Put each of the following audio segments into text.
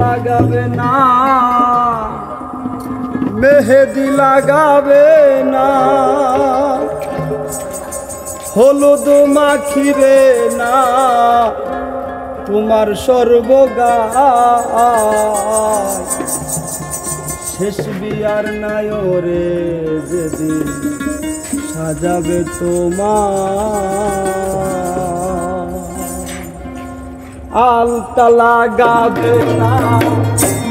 লাগাবে না, মেহেদি লাগাবে না, হলুদ মাখিবে না তোমার সর্বগায়। শেষ বিয়ার নায়রে যেদিন সাজাবে তোমার, আলতা লাগাবে না,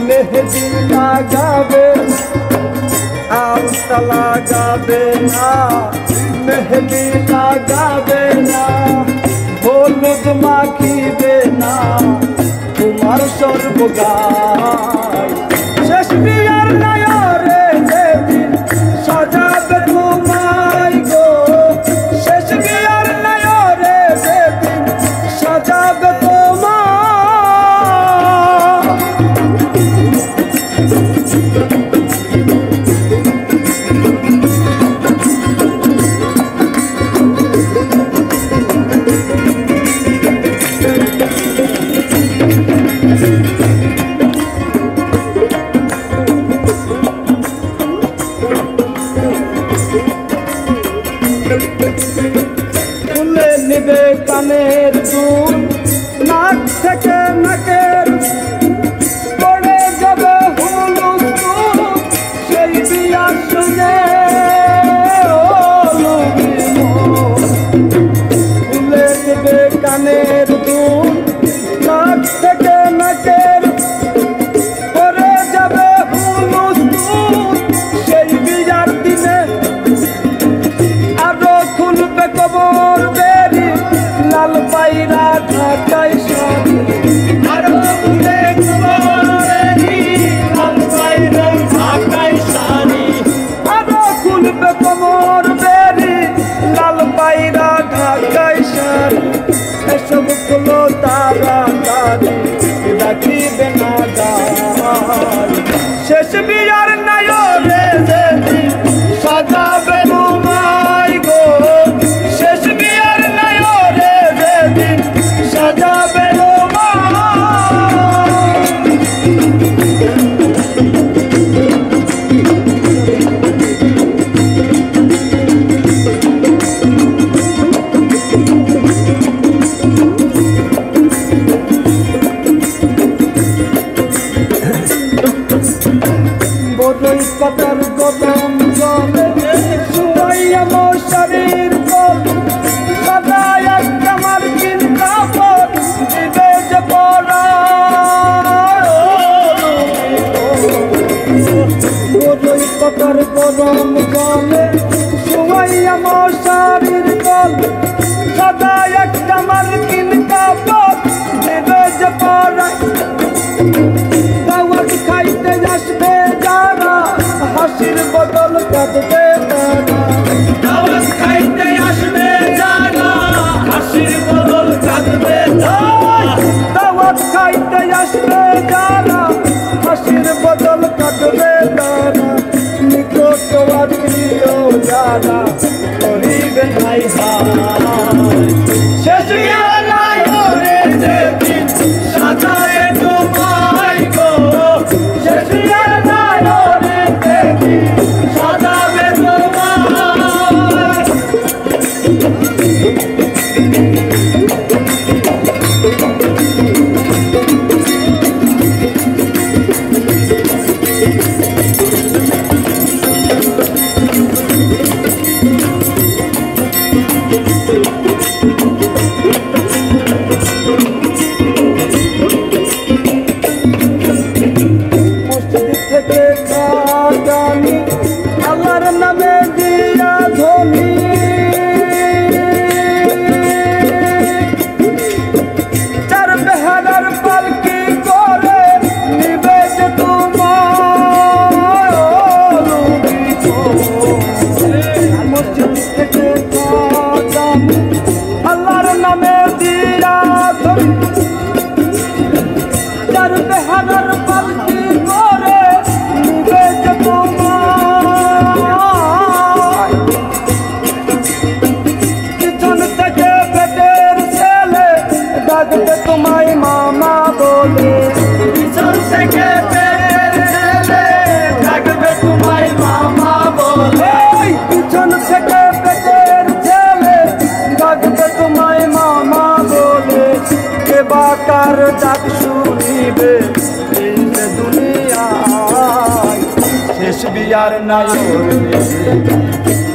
মেহেদি লাগাবে, আলতা লাগাবে না, মেহেদি লাগাবে না, হলুদ মাখিবে না তোমার সর্বগায়। শেষ বিয়ার নায়রে যেদিন সাজাবে তোমায় গো, শেষ বিয়ার নায়রে যেদিন সাজাবে তোমায়। খুলে নিবে কানের দুল, নাক থেকে নাকের পড়ে যাবে হলুদ দুল, সেই বিয়া শুনে খুলে নিবে কানের দুল, নাক থেকে নাকের পড়ে যাবে হলুদ দুল, সেই বিয়ার দিনে কবর বেরি লাল পায়রা ঢাকায় শাড়ি, আরো খুলে কবর বেরি লাল পায়রা ঢাকায় শাড়ি, আরো খুলবে কবর বেরি লাল পায়রা ঢাকায় শাড়ি। এসব খুলো তাড়াতাড়ি রাখিবে না গায়। শেষ বিয়ার নায়রে যেদিন সাজাবে তোমায় গো, শেষ বিয়ার নায়রে যেদিন সাজাবে বড়ই পাতার গদম জলে শুয়াইয়া মশারির কোল, সাদায় একটা মার্কিন কাপড় দিবে যে পরায়। বড়ই পাতার গরম জলে শুয়াইয়া মশারির কোল, সাদায় একটা মার্কিন কাপড় দিবে যে পরায়। দাওয়াত খাইতে আসবে যারা, হাসির বদল কাঁদবে তারা, দাওয়াত খাইতে আসবে যারা, হাসির বদল কাঁদবে তারা, দাওয়াত খাইতে আসবে যারা, হাসির বদল কাঁদবে তারা, নিকট আত্মীয় যারা করিবে নাই হায়। শেষ বিয়ার নায়রে যেদিন সাজাবে তোমায় গো, শেষ বিয়ার নায়রে যেদিন সাজাবে তোমায়। মসজিদ থেকে কাটানি আল্লাহর নামে দিয়া ধনী, চার বেহারার পালকি করে নিবে যে তোমার। মসজিদ থেকে কাটানি আল্লাহর নামে দিয়া ধনী, চার বেহারার পালকি করে নিবে যে তোমার। পিছন থেকে পেটের ছেলে ডাকবে তোমায় মামা বলে, পিছন থেকে আর নয়নে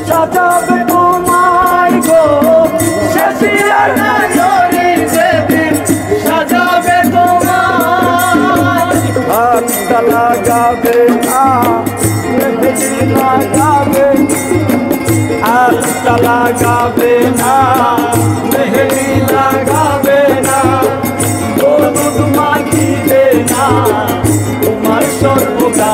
সাজাবে তোমায় গো শেষে আর নয়নে যেদিন সাজাবে তোমায় হাতটা লাগাবে না মেহেদি লাগাবে হাতটা লাগাবে না মেহেদি লাগাবে না হলুদ মাখিবে না তোমার সর্বদা